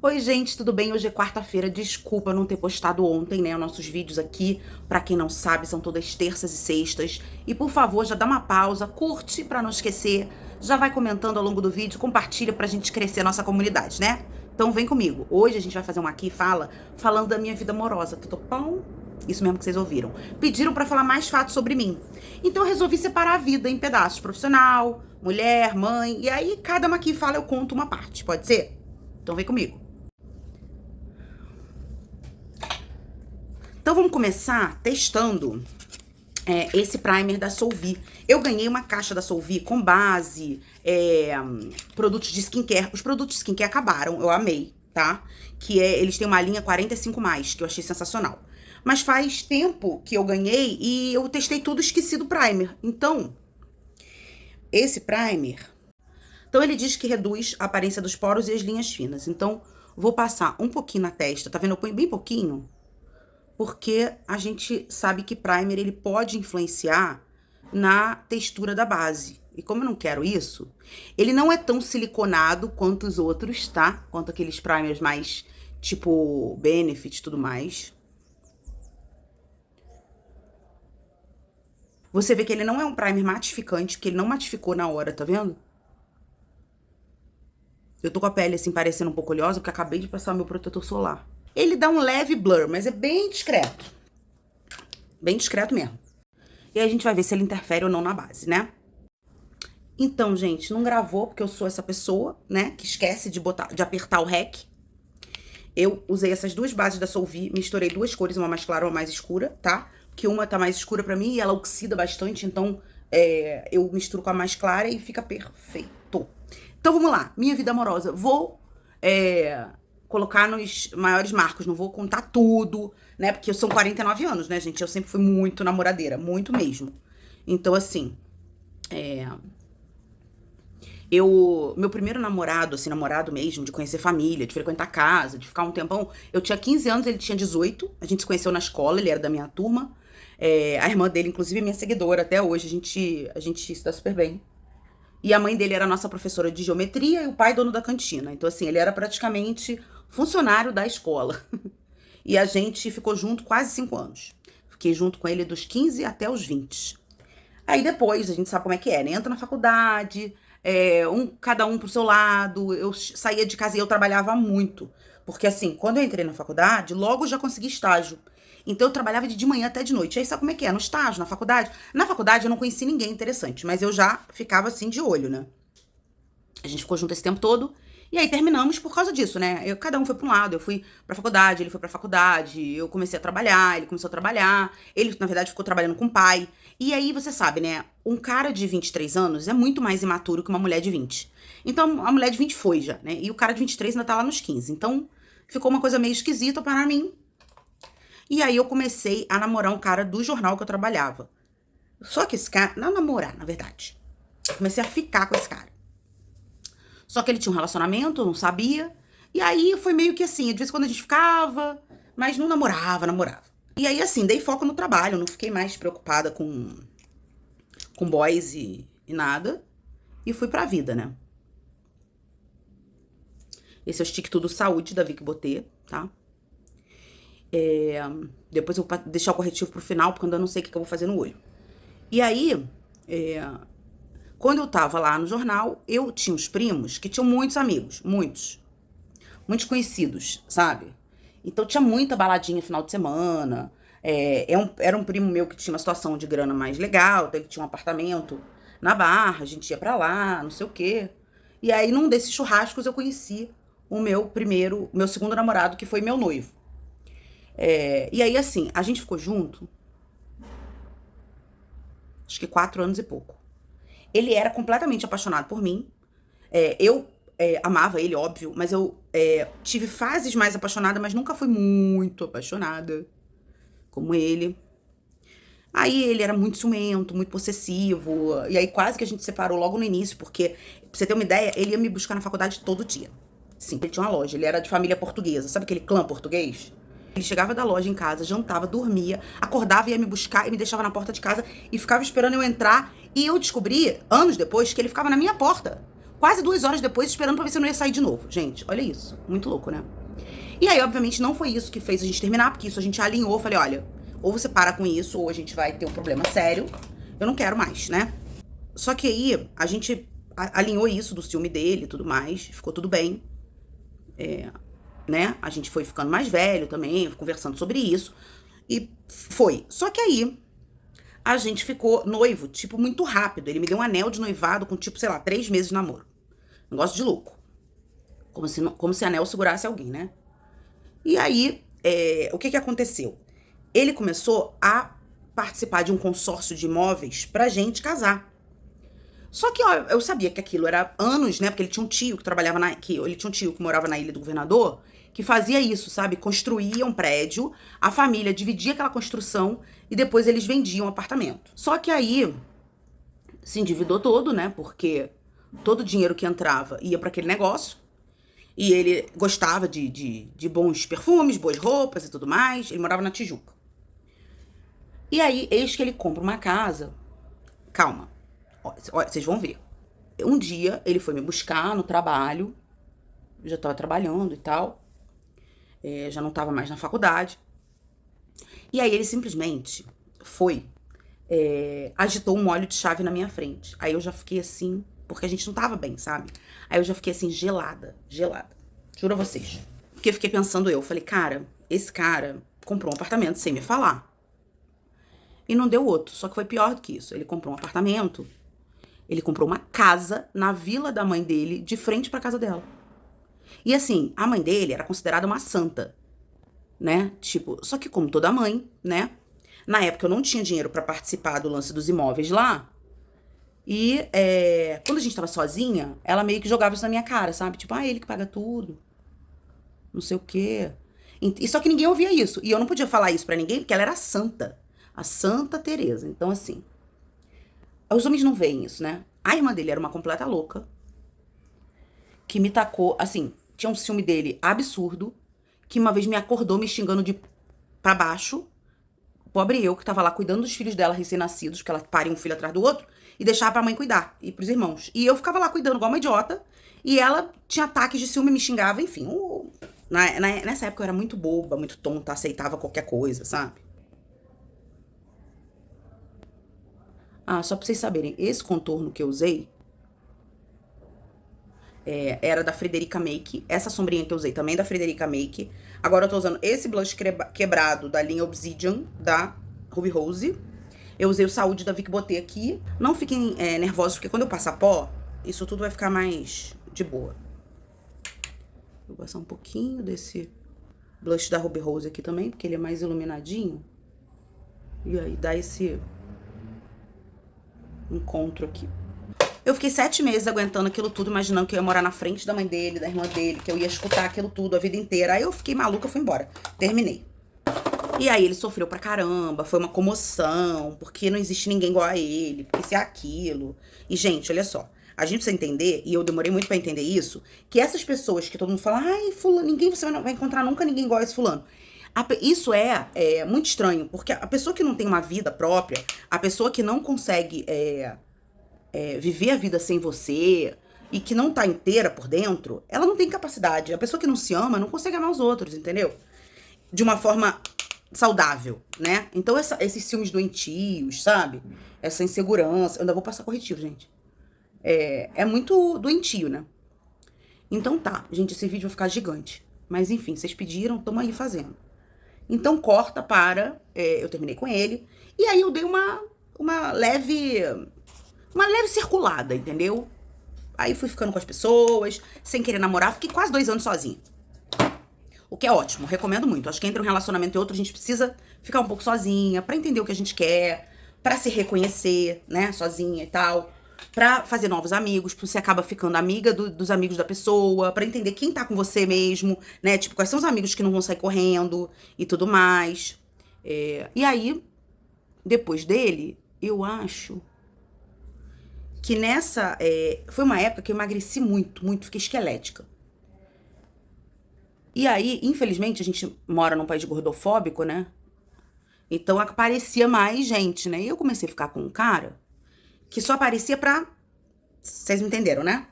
Oi, gente, tudo bem? Hoje é quarta-feira. Desculpa não ter postado ontem, né? Os nossos vídeos aqui, pra quem não sabe, são todas terças e sextas. E por favor, já dá uma pausa, curte pra não esquecer, já vai comentando ao longo do vídeo, compartilha pra gente crescer a nossa comunidade, né? Então vem comigo. Hoje a gente vai fazer um aqui e fala falando da minha vida amorosa. Tudo bom? Isso mesmo que vocês ouviram. Pediram pra falar mais fatos sobre mim. Então eu resolvi separar a vida em pedaços: profissional, mulher, mãe. E aí cada uma aqui fala, eu conto uma parte. Pode ser? Então vem comigo. Então vamos começar testando esse primer da Solvi. Eu ganhei uma caixa da Solvi com base, produtos de skincare. Os produtos de skincare acabaram, eu amei, tá? Eles têm uma linha 45+, que eu achei sensacional. Mas faz tempo que eu ganhei e eu testei tudo, esqueci do primer. Então, esse primer... Então ele diz que reduz a aparência dos poros e as linhas finas. Então, vou passar um pouquinho na testa, tá vendo? Eu ponho bem pouquinho, porque a gente sabe que primer ele pode influenciar na textura da base. E como eu não quero isso, ele não é tão siliconado quanto os outros, tá? Quanto aqueles primers mais tipo Benefit e tudo mais. Você vê que ele não é um primer matificante, porque ele não matificou na hora, tá vendo? Eu tô com a pele assim parecendo um pouco oleosa, porque acabei de passar o meu protetor solar. Ele dá um leve blur, mas é bem discreto. Bem discreto mesmo. E aí a gente vai ver se ele interfere ou não na base, né? Então, gente, não gravou, porque eu sou essa pessoa, né, que esquece de apertar o REC. Eu usei essas duas bases da Solvi, misturei duas cores, uma mais clara e uma mais escura, tá? Porque uma tá mais escura pra mim e ela oxida bastante, então eu misturo com a mais clara e fica perfeito. Então vamos lá, minha vida amorosa. Vou colocar nos maiores marcos, não vou contar tudo, né? Porque são 49 anos, né, gente? Eu sempre fui muito namoradeira, muito mesmo. Então, assim, meu primeiro namorado, assim, namorado mesmo, de conhecer família, de frequentar casa, de ficar um tempão, eu tinha 15 anos, ele tinha 18, a gente se conheceu na escola, ele era da minha turma, a irmã dele, inclusive, é minha seguidora até hoje, a gente se dá super bem. E a mãe dele era nossa professora de geometria e o pai dono da cantina, então assim, ele era praticamente funcionário da escola. E a gente ficou junto quase 5 anos. Fiquei junto com ele dos 15 até os 20. Aí depois, a gente sabe como é que é, né? Entra na faculdade, cada um pro seu lado. Eu saía de casa e eu trabalhava muito. Porque assim, quando eu entrei na faculdade, logo já consegui estágio. Então eu trabalhava de manhã até de noite. Aí sabe como é que é? No estágio, na faculdade? Na faculdade eu não conheci ninguém interessante, mas eu já ficava assim de olho, né? A gente ficou junto esse tempo todo. E aí terminamos por causa disso, né? Cada um foi pra um lado, eu fui pra faculdade, ele foi pra faculdade, eu comecei a trabalhar, ele começou a trabalhar, ele, na verdade, ficou trabalhando com o pai. E aí, você sabe, né? Um cara de 23 anos é muito mais imaturo que uma mulher de 20. Então, a mulher de 20 foi já, né? E o cara de 23 ainda tá lá nos 15. Então, ficou uma coisa meio esquisita para mim. E aí, eu comecei a namorar um cara do jornal que eu trabalhava. Só que esse cara, não namorar, na verdade. Eu comecei a ficar com esse cara. Só que ele tinha um relacionamento, eu não sabia. E aí foi meio que assim, de vez em quando a gente ficava, mas não namorava. E aí, assim, dei foco no trabalho, não fiquei mais preocupada com boys e nada. E fui pra vida, né? Esse é o Stick Tudo Saúde da Vicky Botê, tá? Depois eu vou deixar o corretivo pro final, porque eu ainda não sei o que eu vou fazer no olho. E aí, quando eu tava lá no jornal, eu tinha uns primos que tinham muitos amigos, muitos conhecidos, sabe? Então tinha muita baladinha final de semana. Era um primo meu que tinha uma situação de grana mais legal, então ele tinha um apartamento na Barra, a gente ia pra lá, não sei o quê. E aí, num desses churrascos, eu conheci meu segundo namorado, que foi meu noivo. E aí, assim, a gente ficou junto, acho que 4 anos e pouco. Ele era completamente apaixonado por mim. Eu amava ele, óbvio, mas eu tive fases mais apaixonada, mas nunca fui muito apaixonada como ele. Aí ele era muito ciumento, muito possessivo, e aí quase que a gente separou logo no início, porque, pra você ter uma ideia, ele ia me buscar na faculdade todo dia. Sim, ele tinha uma loja, ele era de família portuguesa, sabe aquele clã português? Ele chegava da loja em casa, jantava, dormia, acordava, ia me buscar e me deixava na porta de casa e ficava esperando eu entrar. E eu descobri, anos depois, que ele ficava na minha porta. quase 2 horas depois, esperando pra ver se eu não ia sair de novo. Gente, olha isso. Muito louco, né? E aí, obviamente, não foi isso que fez a gente terminar, porque isso a gente alinhou. Falei, olha, ou você para com isso, ou a gente vai ter um problema sério. Eu não quero mais, né? Só que aí, a gente alinhou isso do ciúme dele e tudo mais. Ficou tudo bem. Né? A gente foi ficando mais velho também, conversando sobre isso. E foi. Só que aí, a gente ficou noivo, tipo, muito rápido. Ele me deu um anel de noivado com, tipo, sei lá, 3 meses de namoro. Negócio de louco. Como se anel segurasse alguém, né? E aí, o que aconteceu? Ele começou a participar de um consórcio de imóveis pra gente casar. Só que, ó, eu sabia que aquilo era anos, né? Porque ele tinha um tio que trabalhava ele tinha um tio que morava na Ilha do Governador, que fazia isso, sabe? Construía um prédio, a família dividia aquela construção e depois eles vendiam o apartamento. Só que aí se endividou todo, né? Porque todo o dinheiro que entrava ia pra aquele negócio. E ele gostava de bons perfumes, boas roupas e tudo mais. Ele morava na Tijuca. E aí, eis que ele compra uma casa. Calma. Ó, vocês vão ver. Um dia, ele foi me buscar no trabalho. Eu já tava trabalhando e tal. Já não tava mais na faculdade. E aí, ele simplesmente foi... agitou um óleo de chave na minha frente. Aí eu já fiquei assim... Porque a gente não tava bem, sabe? Aí eu já fiquei assim, gelada. Juro a vocês. Porque eu fiquei pensando falei, cara, esse cara comprou um apartamento sem me falar. E não deu outro, só que foi pior do que isso. Ele comprou um apartamento, ele comprou uma casa na vila da mãe dele, de frente pra casa dela. E assim, a mãe dele era considerada uma santa, né? Tipo, só que como toda mãe, né? Na época eu não tinha dinheiro pra participar do lance dos imóveis lá. E quando a gente tava sozinha, ela meio que jogava isso na minha cara, sabe? Tipo, ele que paga tudo. Não sei o quê. E só que ninguém ouvia isso. E eu não podia falar isso pra ninguém, porque ela era santa. A Santa Teresa. Então, assim, os homens não veem isso, né? A irmã dele era uma completa louca. Que me tacou, assim, tinha um ciúme dele absurdo. Que uma vez me acordou me xingando de pra baixo. Pobre eu, que tava lá cuidando dos filhos dela recém-nascidos, porque ela paria um filho atrás do outro, e deixava pra mãe cuidar, e pros irmãos. E eu ficava lá cuidando igual uma idiota, e ela tinha ataques de ciúme, me xingava, enfim. Nessa época eu era muito boba, muito tonta, aceitava qualquer coisa, sabe? Só pra vocês saberem, esse contorno que eu usei era da Frederica Make. Essa sombrinha que eu usei também é da Frederica Make. Agora eu tô usando esse blush quebrado da linha Obsidian, da Ruby Rose. Eu usei o Saúde da Vic Botê aqui. Não fiquem nervosos, porque quando eu passar pó, isso tudo vai ficar mais de boa. Vou passar um pouquinho desse blush da Ruby Rose aqui também, porque ele é mais iluminadinho. E aí dá esse encontro aqui. Eu fiquei 7 meses aguentando aquilo tudo, imaginando que eu ia morar na frente da mãe dele, da irmã dele, que eu ia escutar aquilo tudo a vida inteira. Aí eu fiquei maluca, fui embora. Terminei. E aí ele sofreu pra caramba, foi uma comoção, porque não existe ninguém igual a ele, porque isso é aquilo. E, gente, olha só, a gente precisa entender, e eu demorei muito pra entender isso, que essas pessoas que todo mundo fala, fulano, você não vai encontrar nunca ninguém igual a esse fulano. Isso é muito estranho, porque a pessoa que não tem uma vida própria, a pessoa que não consegue viver a vida sem você e que não tá inteira por dentro, ela não tem capacidade. A pessoa que não se ama não consegue amar os outros, entendeu? De uma forma saudável, né? Então esses ciúmes doentios, sabe? Essa insegurança. Eu ainda vou passar corretivo, gente. É muito doentio, né? Então tá, gente, esse vídeo vai ficar gigante. Mas enfim, vocês pediram, tamo aí fazendo. Então corta para... eu terminei com ele. E aí eu dei uma leve circulada, entendeu? Aí fui ficando com as pessoas, sem querer namorar. Fiquei quase 2 anos sozinha. O que é ótimo, recomendo muito. Acho que entre um relacionamento e outro a gente precisa ficar um pouco sozinha, pra entender o que a gente quer, pra se reconhecer, né, sozinha e tal, pra fazer novos amigos, porque você acaba ficando amiga dos amigos da pessoa, pra entender quem tá com você mesmo, né, tipo, quais são os amigos que não vão sair correndo e tudo mais. E aí, depois dele, eu acho que foi uma época que eu emagreci muito, fiquei esquelética. E aí, infelizmente, a gente mora num país gordofóbico, né? Então aparecia mais gente, né? E eu comecei a ficar com um cara que só aparecia pra... Vocês me entenderam, né?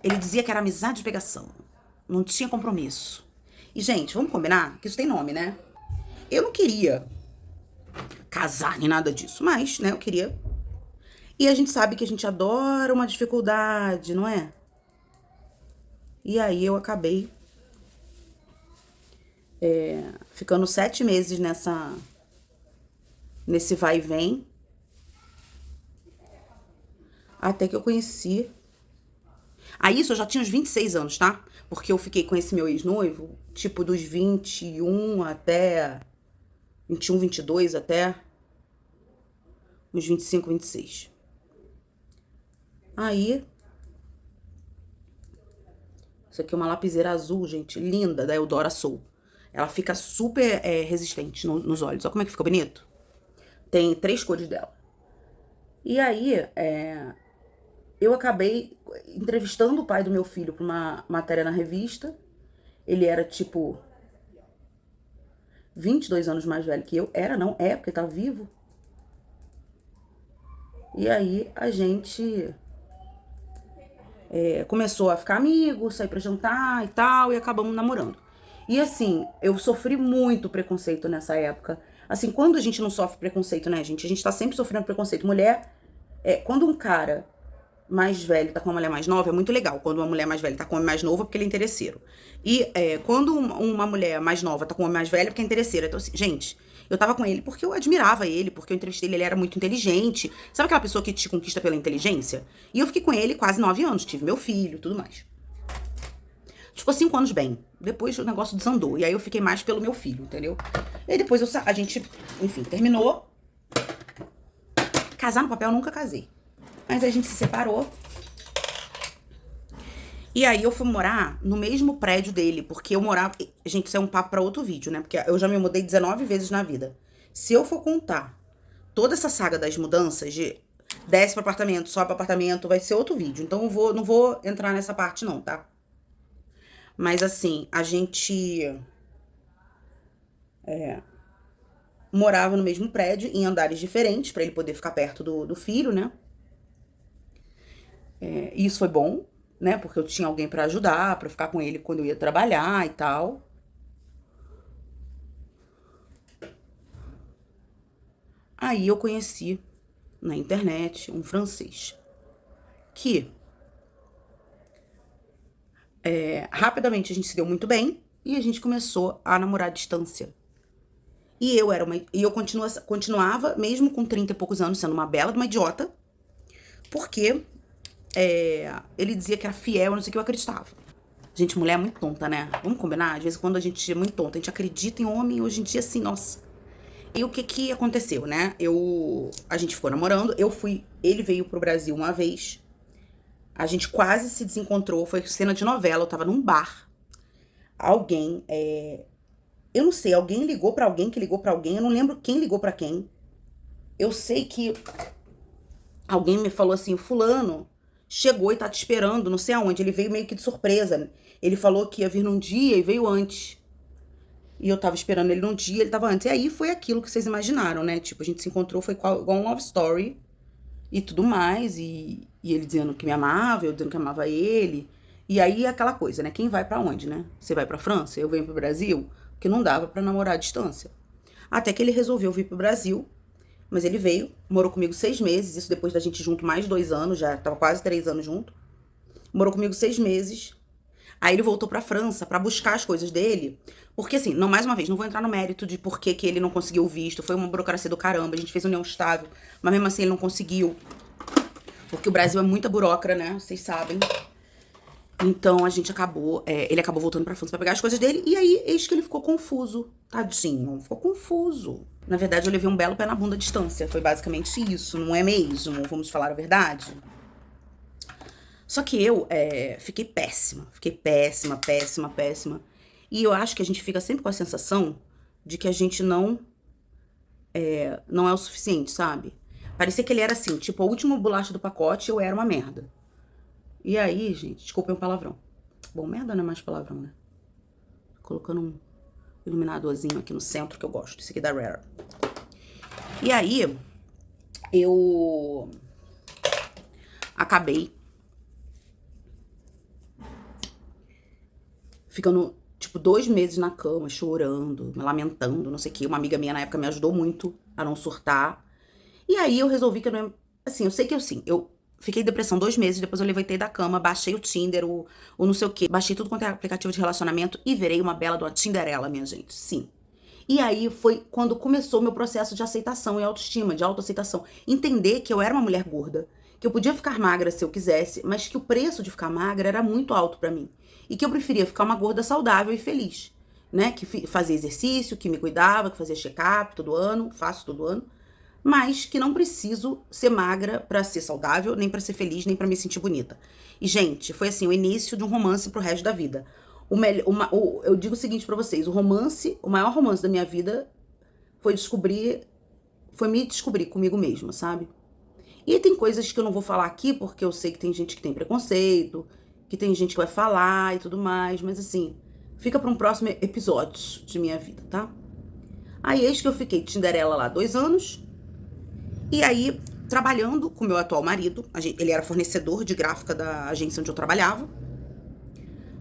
Ele dizia que era amizade de pegação. Não tinha compromisso. E, gente, vamos combinar que isso tem nome, né? Eu não queria casar nem nada disso, mas, né, eu queria. E a gente sabe que a gente adora uma dificuldade, não é? E aí eu acabei ficando 7 meses nesse vai e vem, até que eu conheci. Aí isso eu já tinha uns 26 anos, tá? Porque eu fiquei com esse meu ex-noivo, tipo, dos 21 até 21, 22 até uns 25, 26. Aí, isso aqui é uma lapiseira azul, gente, linda, da Eudora Soul. Ela fica super resistente nos olhos. Olha como é que fica bonito. Tem 3 cores dela. E aí, eu acabei entrevistando o pai do meu filho pra uma matéria na revista. Ele era, tipo, 22 anos mais velho que eu. Era, não, é, porque tá vivo. E aí, a gente começou a ficar amigo, sair pra jantar e tal, e acabamos namorando. E assim, eu sofri muito preconceito nessa época. Assim, quando a gente não sofre preconceito, né, gente? A gente tá sempre sofrendo preconceito. Mulher, quando um cara mais velho tá com uma mulher mais nova, é muito legal. Quando uma mulher mais velha tá com um homem mais novo, é porque ele é interesseiro. E quando uma mulher mais nova tá com um homem mais velho, é porque é interesseira. Então, assim, gente, eu tava com ele porque eu admirava ele, porque eu entrevistei ele, ele era muito inteligente. Sabe aquela pessoa que te conquista pela inteligência? E eu fiquei com ele quase 9 anos, tive meu filho e tudo mais. Ficou 5 anos bem. Depois o negócio desandou. E aí eu fiquei mais pelo meu filho, entendeu? E aí depois a gente, enfim, terminou. Casar no papel eu nunca casei. Mas a gente se separou. E aí eu fui morar no mesmo prédio dele, porque eu morava. Gente, isso é um papo pra outro vídeo, né? Porque eu já me mudei 19 vezes na vida. Se eu for contar toda essa saga das mudanças, de desce pro apartamento, sobe pro apartamento, vai ser outro vídeo. Então eu não vou entrar nessa parte, não, tá? Mas assim, a gente morava no mesmo prédio, em andares diferentes, pra ele poder ficar perto do filho, né? E isso foi bom, né? Porque eu tinha alguém pra ajudar, pra ficar com ele quando eu ia trabalhar e tal. Aí eu conheci na internet um francês que rapidamente a gente se deu muito bem e a gente começou a namorar à distância. Continuava, mesmo com 30 e poucos anos, sendo uma bela de uma idiota, porque ele dizia que era fiel, não sei o que, eu acreditava. Gente, mulher é muito tonta, né? Vamos combinar? Às vezes quando a gente é muito tonta, a gente acredita em homem, hoje em dia, assim, nossa. E o que aconteceu, né? A gente ficou namorando, ele veio pro Brasil uma vez, a gente quase se desencontrou, foi cena de novela, eu tava num bar. Alguém, eu não sei, alguém ligou pra alguém que ligou pra alguém, eu não lembro quem ligou pra quem. Eu sei que alguém me falou assim, fulano chegou e tá te esperando, não sei aonde, ele veio meio que de surpresa. Ele falou que ia vir num dia e veio antes. E eu tava esperando ele num dia, ele tava antes. E aí foi aquilo que vocês imaginaram, né? Tipo, a gente se encontrou, foi igual um love story e tudo mais. E ele dizendo que me amava, eu dizendo que amava ele. E aí aquela coisa, né? Quem vai pra onde, né? Você vai pra França, eu venho pro Brasil, porque não dava pra namorar à distância. Até que ele resolveu vir pro Brasil, mas ele veio, morou comigo 6 meses, isso depois da gente junto mais 2 anos, já tava quase 3 anos junto. Morou comigo 6 meses. Aí ele voltou pra França pra buscar as coisas dele. Porque assim, não, mais uma vez, não vou entrar no mérito de por que ele não conseguiu o visto. Foi uma burocracia do caramba. A gente fez união estável, mas mesmo assim ele não conseguiu. Porque o Brasil é muita burocra, né? Vocês sabem. Então a gente acabou. Ele acabou voltando pra França pra pegar as coisas dele. E aí, eis que ele ficou confuso. Tadinho, ficou confuso. Na verdade, eu levei um belo pé na bunda à distância. Foi basicamente isso, não é mesmo? Vamos falar a verdade? Só que eu fiquei péssima. Fiquei péssima, péssima, péssima. E eu acho que a gente fica sempre com a sensação de que a gente não é o suficiente, sabe? Parecia que ele era assim, tipo, a última bolacha do pacote, eu era uma merda. E aí, gente, desculpem o palavrão. Bom, merda não é mais palavrão, né? Colocando um iluminadorzinho aqui no centro que eu gosto. Esse aqui da Rare. E aí, eu acabei ficando, tipo, 2 meses na cama, chorando, me lamentando, não sei o quê. Uma amiga minha na época me ajudou muito a não surtar. E aí eu resolvi que eu não. Assim, eu sei que eu fiquei em depressão 2 meses, depois eu levantei da cama, baixei o Tinder, o não sei o quê. Baixei tudo quanto é aplicativo de relacionamento e virei uma bela de uma Tinderela, minha gente. Sim. E aí foi quando começou o meu processo de aceitação e autoestima, de autoaceitação. Entender que eu era uma mulher gorda, que eu podia ficar magra se eu quisesse, mas que o preço de ficar magra era muito alto pra mim. E que eu preferia ficar uma gorda saudável e feliz, né? Que fazia exercício, que me cuidava, que fazia check-up todo ano, faço todo ano, mas que não preciso ser magra pra ser saudável, nem pra ser feliz, nem pra me sentir bonita. E, gente, foi assim, o início de um romance pro resto da vida. Eu digo o seguinte pra vocês, o maior romance da minha vida foi me descobrir comigo mesma, sabe? E tem coisas que eu não vou falar aqui, porque eu sei que tem gente que tem preconceito, que tem gente que vai falar e tudo mais, mas assim, fica pra um próximo episódio de minha vida, tá? Aí, eis que eu fiquei Tinderela lá 2 anos, e aí, trabalhando com meu atual marido, ele era fornecedor de gráfica da agência onde eu trabalhava.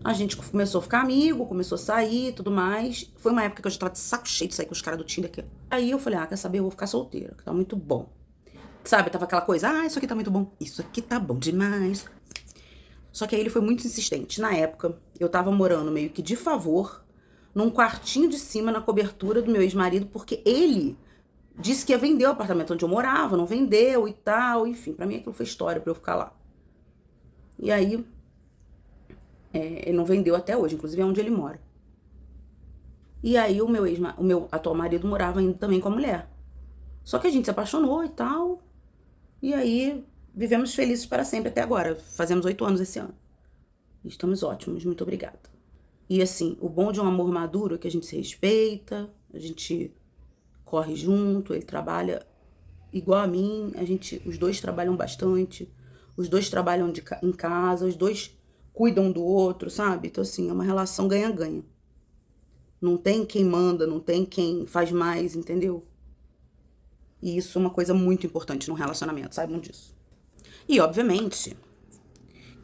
A gente começou a ficar amigo, começou a sair e tudo mais. Foi uma época que eu já tava de saco cheio de sair com os caras do Tinder aqui. Aí eu falei, quer saber? Eu vou ficar solteira, que tá muito bom. Sabe, tava aquela coisa, isso aqui tá muito bom. Isso aqui tá bom demais. Só que aí ele foi muito insistente. Na época, eu tava morando meio que de favor, num quartinho de cima, na cobertura do meu ex-marido, porque ele disse que ia vender o apartamento onde eu morava, não vendeu e tal, enfim, pra mim aquilo foi história pra eu ficar lá. E aí, ele não vendeu até hoje, inclusive é onde ele mora. E aí o meu atual marido morava ainda também com a mulher. Só que a gente se apaixonou e tal, e aí vivemos felizes para sempre até agora. Fazemos 8 anos esse ano. Estamos ótimos, muito obrigada. E assim, o bom de um amor maduro é que a gente se respeita, a gente corre junto, ele trabalha igual a mim, os dois trabalham bastante, os dois trabalham em casa, os dois cuidam do outro, sabe? Então assim, é uma relação ganha-ganha. Não tem quem manda, não tem quem faz mais, entendeu? E isso é uma coisa muito importante num relacionamento, saibam disso. E obviamente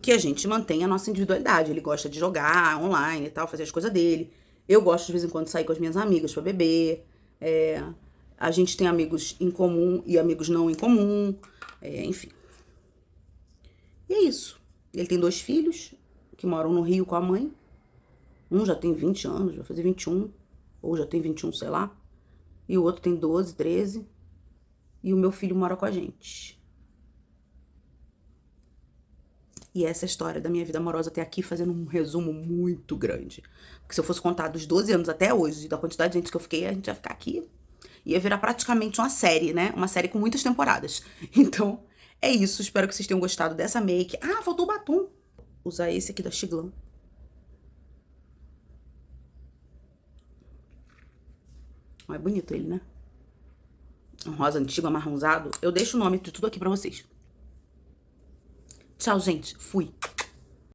que a gente mantém a nossa individualidade. Ele gosta de jogar online e tal, fazer as coisas dele. Eu gosto de vez em quando de sair com as minhas amigas pra beber. A gente tem amigos em comum e amigos não em comum. Enfim. E é isso. Ele tem 2 filhos que moram no Rio com a mãe. Um já tem 20 anos, vai fazer 21. Ou já tem 21, sei lá. E o outro tem 12, 13. E o meu filho mora com a gente. E essa é a história da minha vida amorosa até aqui, fazendo um resumo muito grande. Porque se eu fosse contar dos 12 anos até hoje, da quantidade de gente que eu fiquei, a gente ia ficar aqui. Ia virar praticamente uma série, né? Uma série com muitas temporadas. Então, é isso. Espero que vocês tenham gostado dessa make. Faltou o batom. Usar esse aqui da Chiglan. É bonito ele, né? Um rosa antigo, amarronzado. Eu deixo o nome de tudo aqui pra vocês. Tchau, gente. Fui.